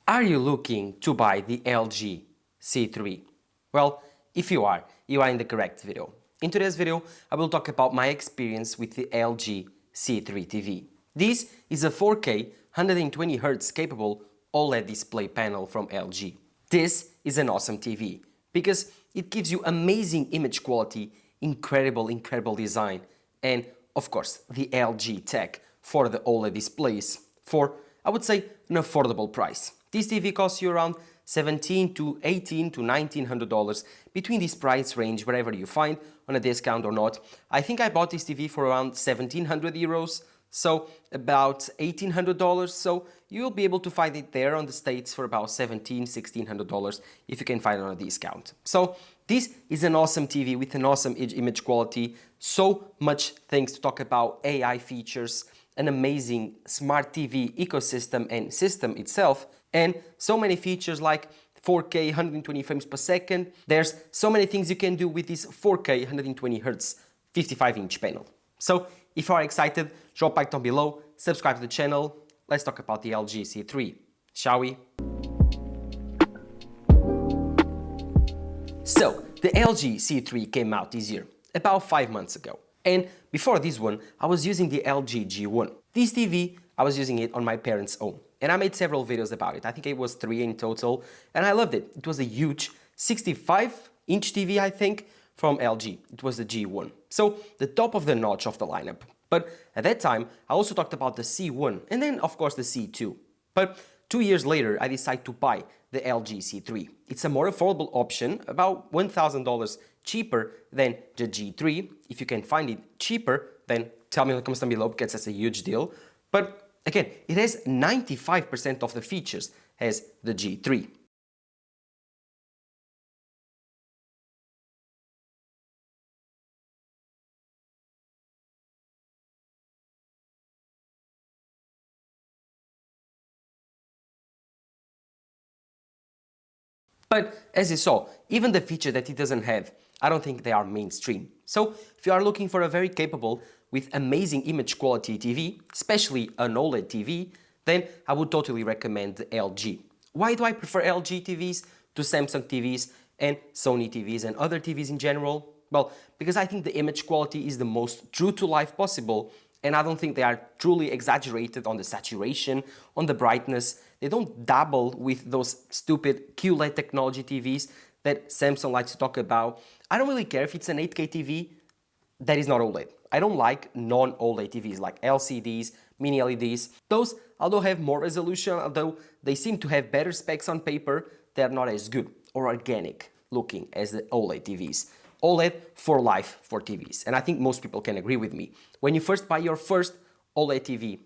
Are you looking to buy the LG C3? Well, if you are in the correct video. In today's video, I will talk about my experience with the LG C3 TV. This is a 4K 120Hz capable OLED display panel from LG. This is an awesome TV because it gives you amazing image quality, incredible design, and of course the LG tech for the OLED displays for, I would say, an affordable price. This TV costs you around $17 to $18 to $1900 between this price range wherever you find on a discount or not. I think I bought this TV for around 1700 euros, so about $1800, so you'll be able to find it there on the States for about $1600 if you can find it on a discount. So this is an awesome TV with an awesome image quality, so much things to talk about, AI features, an amazing smart TV ecosystem and system itself, and so many features like 4K 120 frames per second. There's so many things you can do with this 4K 120Hz 55-inch panel. So if you are excited, drop a like down below, subscribe to the channel. Let's talk about the LG C3, shall we? So the LG C3 came out this year, about 5 months ago. And before this one, I was using the LG G1. This TV, I was using it on my parents' home. And I made several videos about it. I think it was 3 in total. And I loved it. It was a huge 65-inch TV, I think, from LG. It was the G1. So the top of the notch of the lineup. But at that time, I also talked about the C1 and then, of course, the C2. But 2 years later, I decided to buy the LG C3. It's a more affordable option, about $1,000 cheaper than the G3. If you can find it cheaper, then tell me in the comments down below because that's a huge deal. But again, it has 95% of the features as the G3. But as you saw, even the feature that it doesn't have, I don't think they are mainstream. So if you are looking for a very capable with amazing image quality TV, especially an OLED TV, then I would totally recommend the LG. Why do I prefer LG TVs to Samsung TVs and Sony TVs and other TVs in general? Well, because I think the image quality is the most true to life possible, and I don't think they are truly exaggerated on the saturation, on the brightness. They don't dabble with those stupid QLED technology TVs that Samsung likes to talk about. I don't really care if it's an 8K TV that is not OLED. I don't like non-OLED TVs like LCDs, mini LEDs. Those, although have more resolution, although they seem to have better specs on paper, they're not as good or organic looking as the OLED TVs. OLED for life for TVs. And I think most people can agree with me. When you first buy your first OLED TV,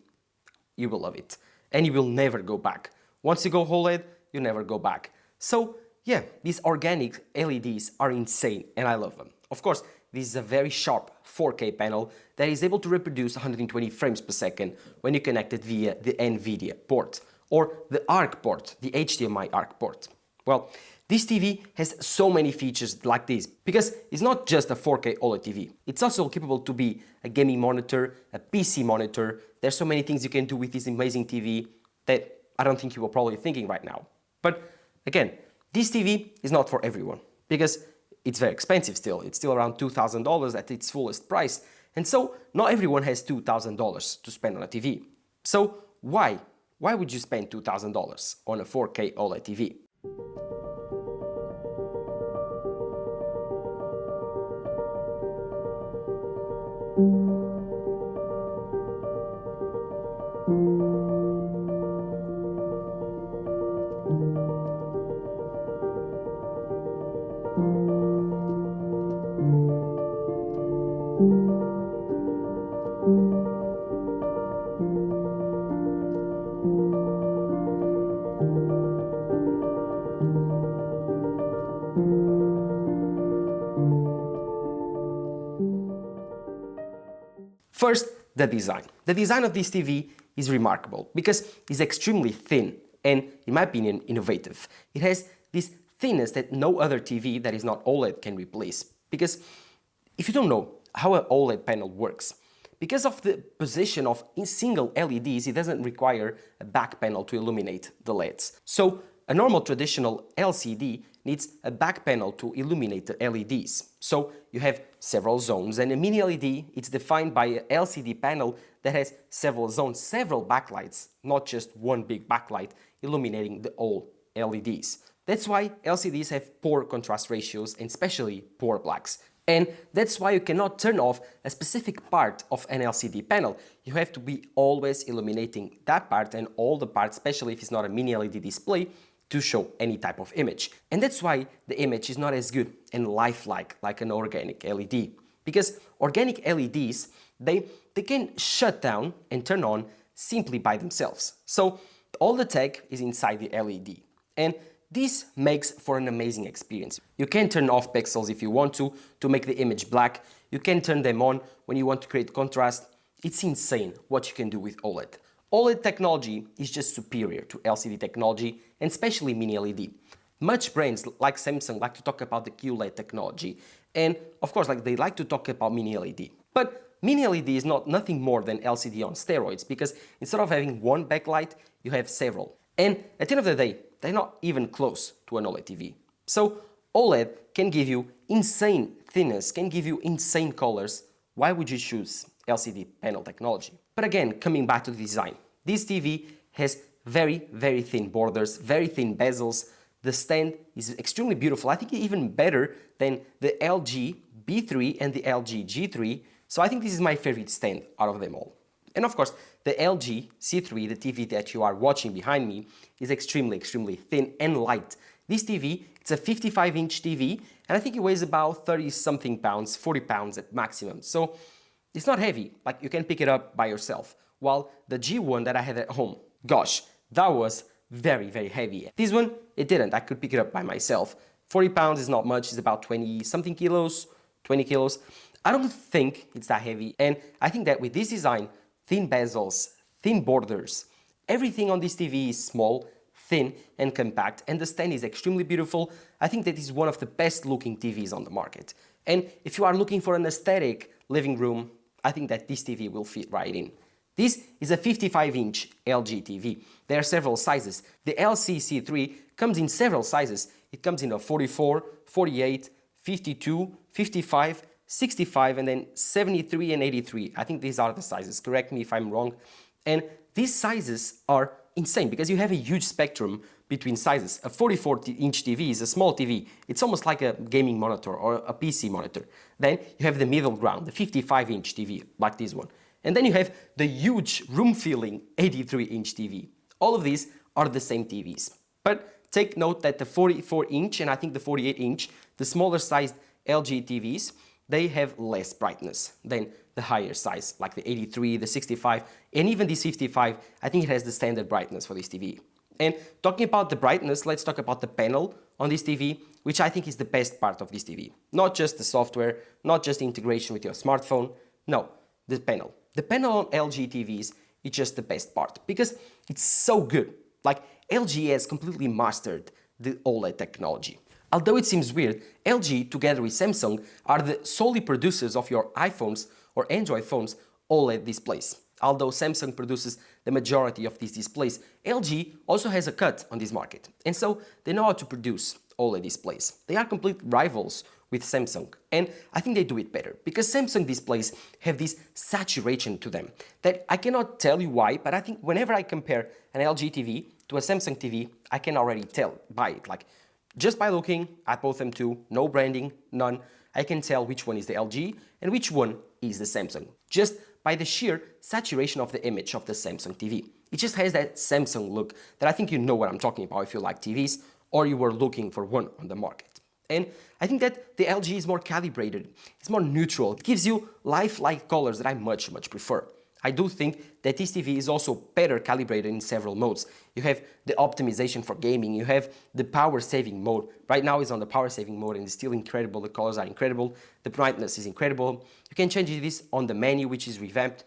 you will love it. And you will never go back. Once you go OLED, you never go back. So yeah, these organic LEDs are insane and I love them. Of course, this is a very sharp 4K panel that is able to reproduce 120 frames per second when you connect it via the NVIDIA port or the ARC port, the HDMI ARC port. Well, this TV has so many features like this because it's not just a 4K OLED TV. It's also capable to be a gaming monitor, a PC monitor. There's so many things you can do with this amazing TV that I don't think you are probably thinking right now. But again, this TV is not for everyone because it's very expensive still. It's still around $2,000 at its fullest price. And so not everyone has $2,000 to spend on a TV. So why? Why would you spend $2,000 on a 4K OLED TV? First, the design. The design of this TV is remarkable because it's extremely thin and, in my opinion, innovative. It has this thinness that no other TV that is not OLED can replace. Because if you don't know how an OLED panel works, because of the position of single LEDs, it doesn't require a back panel to illuminate the LEDs. So a normal traditional LCD needs a back panel to illuminate the LEDs. So you have several zones, and a mini LED is defined by an LCD panel that has several zones, several backlights, not just one big backlight illuminating the whole LEDs. That's why LCDs have poor contrast ratios and especially poor blacks. And that's why you cannot turn off a specific part of an LCD panel. You have to be always illuminating that part and all the parts, especially if it's not a mini LED display, to show any type of image. And that's why the image is not as good and lifelike like an organic LED. Because organic LEDs, they can shut down and turn on simply by themselves. So all the tech is inside the LED. And this makes for an amazing experience. You can turn off pixels if you want to make the image black. You can turn them on when you want to create contrast. It's insane what you can do with OLED. OLED technology is just superior to LCD technology, and especially mini LED. Much brands like Samsung like to talk about the QLED technology, and of course they like to talk about mini LED. But mini LED is nothing more than LCD on steroids, because instead of having one backlight, you have several. And at the end of the day, they're not even close to an OLED TV. So OLED can give you insane thinness, can give you insane colors. Why would you choose LCD panel technology? But again, coming back to the design, this TV has very, very thin borders, very thin bezels. The stand is extremely beautiful. I think even better than the LG B3 and the LG G3. So I think this is my favorite stand out of them all. And of course, the LG C3, the TV that you are watching behind me, is extremely, extremely thin and light. This TV, it's a 55-inch TV, and I think it weighs about 30-something pounds, 40 pounds at maximum. So it's not heavy, like you can pick it up by yourself. While the G1 that I had at home, gosh, that was very, very heavy. This one, it didn't. I could pick it up by myself. 40 pounds is not much, it's about 20-something kilos, 20 kilos. I don't think it's that heavy, and I think that with this design, thin bezels, thin borders, everything on this TV is small, thin and compact, and the stand is extremely beautiful. I think that is one of the best looking TVs on the market. And if you are looking for an aesthetic living room, I think that this TV will fit right in. This is a 55-inch LG TV. There are several sizes. The LCC3 comes in several sizes. It comes in a 44, 48, 52, 55, 65, and then 73 and 83. I think these are the sizes. Correct me if I'm wrong. And these sizes are insane because you have a huge spectrum between sizes. A 44-inch TV is a small TV. It's almost like a gaming monitor or a PC monitor. Then you have the middle ground, the 55-inch TV, like this one. And then you have the huge room-filling 83-inch TV. All of these are the same TVs. But take note that the 44-inch and I think the 48-inch, the smaller sized LG TVs, they have less brightness than the higher size, like the 83, the 65, and even this 55, I think it has the standard brightness for this TV. And talking about the brightness, let's talk about the panel on this TV, which I think is the best part of this TV. Not just the software, not just the integration with your smartphone, no, the panel. The panel on LG TVs is just the best part because it's so good. Like LG has completely mastered the OLED technology. Although it seems weird, LG together with Samsung are the solely producers of your iPhones or Android phones OLED displays. Although Samsung produces the majority of these displays, LG also has a cut on this market. And so they know how to produce OLED displays. They are complete rivals with Samsung, and I think they do it better because Samsung displays have this saturation to them that I cannot tell you why, but I think whenever I compare an LG TV to a Samsung TV, I can already tell by it. Like just by looking at both them two, no branding, none, I can tell which one is the LG and which one is the Samsung. Just by the sheer saturation of the image of the Samsung TV. It just has that Samsung look that I think you know what I'm talking about if you like TVs or you were looking for one on the market. And I think that the LG is more calibrated, it's more neutral, it gives you lifelike colors that I much prefer. I do think that this TV is also better calibrated in several modes. You have the optimization for gaming, you have the power saving mode. Right now it's on the power saving mode and it's still incredible, the colors are incredible, the brightness is incredible. You can change this on the menu which is revamped.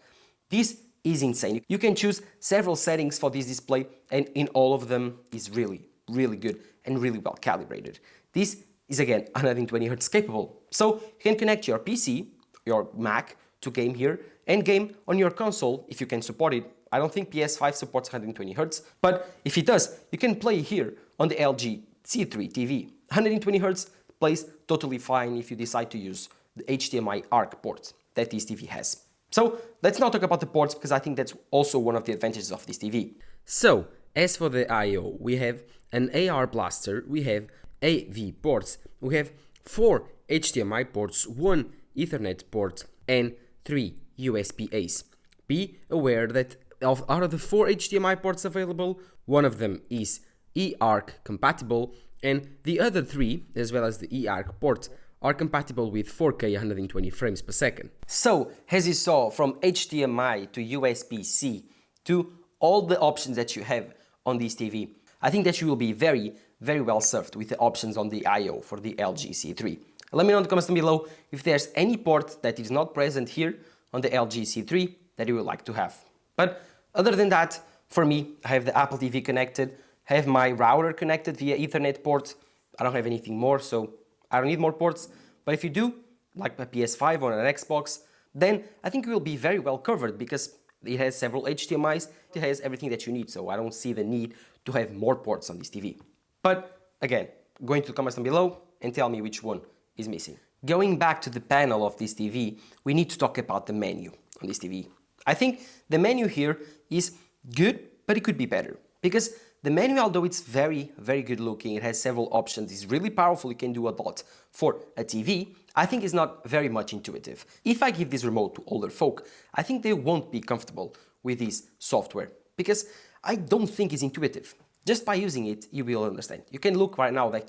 This is insane. You can choose several settings for this display and in all of them is really good and really well calibrated. This is again 120 Hz capable. So you can connect your PC, your Mac, to game here and game on your console if you can support it. I don't think PS5 supports 120 Hz, but if it does, you can play here on the LG C3 TV. 120 Hz plays totally fine if you decide to use the HDMI ARC port that this TV has. So let's now talk about the ports, because I think that's also one of the advantages of this TV. So as for the I/O, we have an AR blaster, we have AV ports, we have 4 HDMI ports, 1 Ethernet port, and 3 USB-A's. Be aware that out of the 4 HDMI ports available, one of them is eARC compatible, and the other 3, as well as the eARC port, are compatible with 4K 120 frames per second. So, as you saw, from HDMI to USB-C to all the options that you have on this TV, I think that you will be very, very well served with the options on the I/O for the LG C3. Let me know in the comments down below if there's any port that is not present here on the LG C3 that you would like to have. But other than that, for me, I have the Apple TV connected, I have my router connected via Ethernet port. I don't have anything more, so I don't need more ports. But if you do, like a PS5 or an Xbox, then I think you will be very well covered, because it has several HDMIs, it has everything that you need, so I don't see the need to have more ports on this TV. But again, go into the comments down below and tell me which one is missing. Going back to the panel of this TV, we need to talk about the menu on this TV. I think the menu here is good, but it could be better, because the menu, although it's very, very good looking, it has several options, it's really powerful, it can do a lot for a TV, I think it's not very much intuitive. If I give this remote to older folk, I think they won't be comfortable with this software, because I don't think it's intuitive. Just by using it, you will understand. You can look right now, like,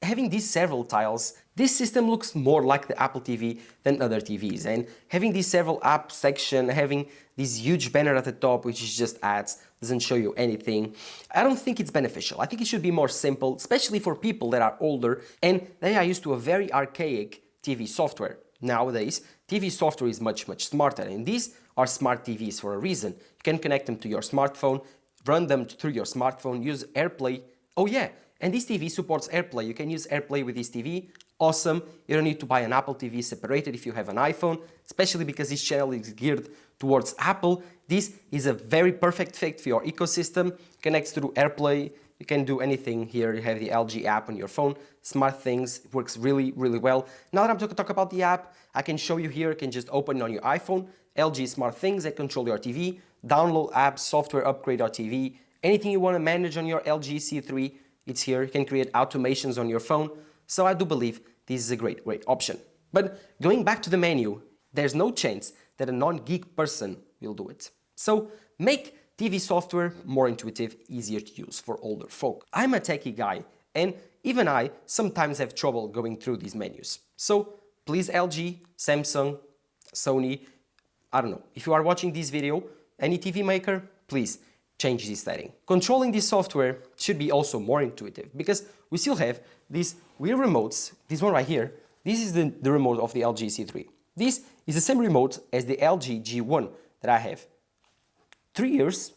having these several tiles, this system looks more like the Apple TV than other TVs, and having this several app section, having this huge banner at the top which is just ads, doesn't show you anything, I don't think it's beneficial. I think it should be more simple, especially for people that are older and they are used to a very archaic TV software. Nowadays, TV software is much, much smarter, and these are smart TVs for a reason. You can connect them to your smartphone, run them through your smartphone, use AirPlay. Oh yeah, and this TV supports AirPlay. You can use AirPlay with this TV. Awesome. You don't need to buy an Apple TV separated if you have an iPhone, especially because this channel is geared towards Apple. This is a very perfect fit for your ecosystem. Connects through AirPlay. You can do anything here. You have the LG app on your phone. Smart things. It works really, really well. Now that I'm going to talk about the app, I can show you here. You can just open it on your iPhone. LG Smart Things that control your TV. Download apps, software, upgrade your TV. Anything you want to manage on your LG C3, it's here. You can create automations on your phone. So I do believe this is a great option. But going back to the menu, there's no chance that a non-geek person will do it. So make TV software more intuitive, easier to use for older folk. I'm a techie guy, and even I sometimes have trouble going through these menus. So please, LG, Samsung, Sony, I don't know, if you are watching this video, any TV maker, please change this setting. Controlling this software should be also more intuitive, because we still have these weird remotes. This one right here, this is the remote of the LG C3. This is the same remote as the LG G1 that I have. 2 years,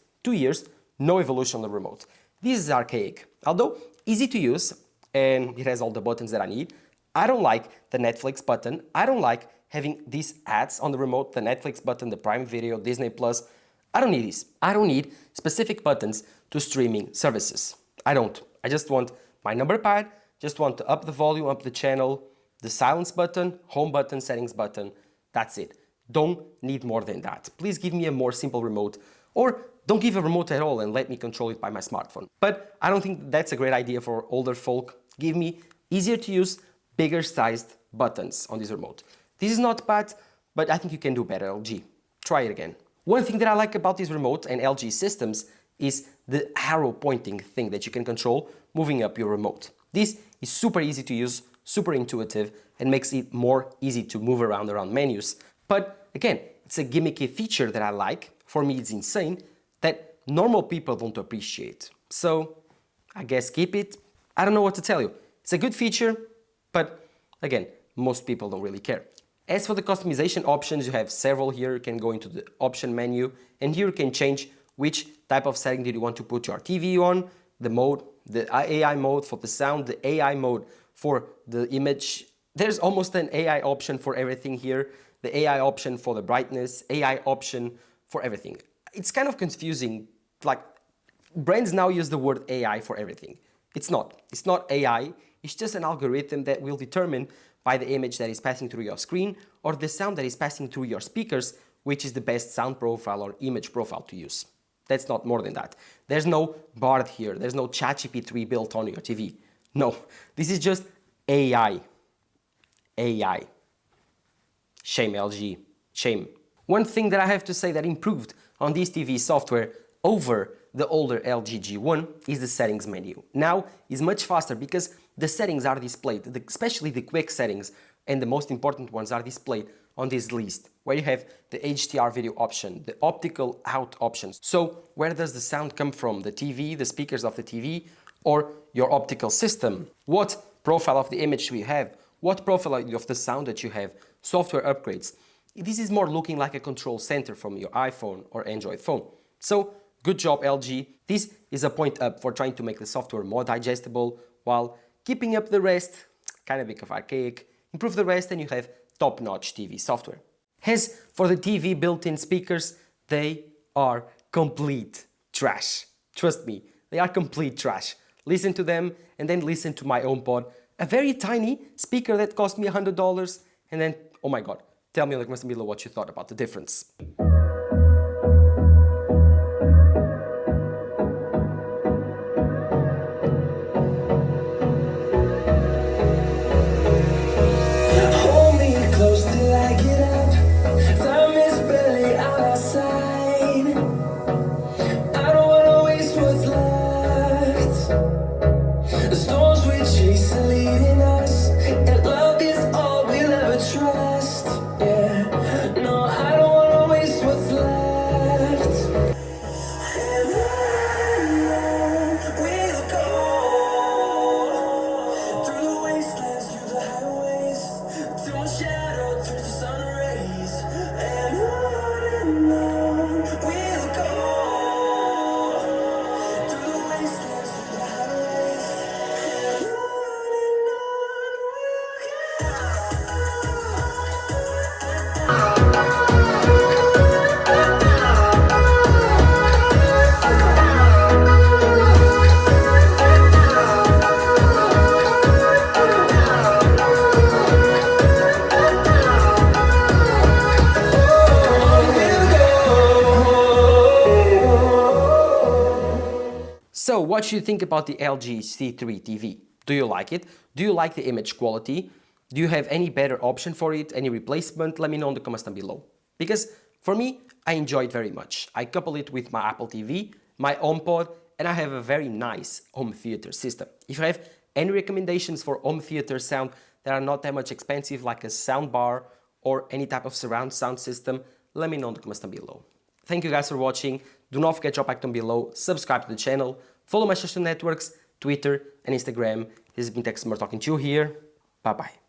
no evolution on the remote. This is archaic. Although easy to use, and it has all the buttons that I need, I don't like the Netflix button. I don't like having these ads on the remote, the Netflix button, the Prime Video, Disney Plus. I don't need this. I don't need specific buttons to streaming services. I don't. I just want my number pad, just want to up the volume, up the channel, the silence button, home button, settings button. That's it. Don't need more than that. Please give me a more simple remote, or don't give a remote at all and let me control it by my smartphone. But I don't think that's a great idea for older folk. Give me easier to use, bigger sized buttons on this remote. This is not bad, but I think you can do better, LG. Try it again. One thing that I like about this remote and LG systems is the arrow pointing thing that you can control moving up your remote. This is super easy to use, super intuitive, and makes it more easy to move around menus. But again, it's a gimmicky feature that I like. For me, it's insane that normal people don't appreciate. So I guess keep it. I don't know what to tell you. It's a good feature, but again, most people don't really care. As for the customization options, you have several here. You can go into the option menu, and here you can change which type of setting do you want to put your TV on, the mode, the AI mode for the sound, the AI mode for the image. There's almost an AI option for everything here. the AI option for the brightness, AI option for everything. It's kind of confusing, like brands now use the word AI for everything. It's not. It's not AI, it's just an algorithm that will determine by the image that is passing through your screen or the sound that is passing through your speakers, which is the best sound profile or image profile to use. That's not more than that. There's no Bard here, there's no ChatGPT built on your TV. No, this is just AI. AI. Shame, LG. Shame. One thing that I have to say that improved on this TV software over the older LG G1 is the settings menu. Now is much faster because the settings are displayed, especially the quick settings, and the most important ones are displayed on this list, where you have the HDR video option, the optical out options. So where does the sound come from? The TV, the speakers of the TV, or your optical system? What profile of the image do you have? What profile of the sound that you have? Software upgrades. This is more looking like a control center from your iPhone or Android phone. So good job, LG. This is a point up for trying to make the software more digestible while keeping up the rest, kind of bit of archaic. Improve the rest and you have top-notch TV software. As for the TV built-in speakers, they are complete trash. Trust me, they are complete trash. Listen to them and then listen to my HomePod, a very tiny speaker that cost me $100, and then, oh my god, tell me in the comments below what you thought about the difference. So what do you think about the LG C3 TV? Do you like it? Do you like the image quality? Do you have any better option for it? Any replacement? Let me know in the comments down below. Because for me, I enjoy it very much. I couple it with my Apple TV, my HomePod, and I have a very nice home theater system. If you have any recommendations for home theater sound that are not that much expensive, like a sound bar or any type of surround sound system, let me know in the comments down below. Thank you guys for watching. Do not forget to drop a like down below, subscribe to the channel, follow my social networks, Twitter and Instagram. This has been Texmer talking to you here. Bye bye.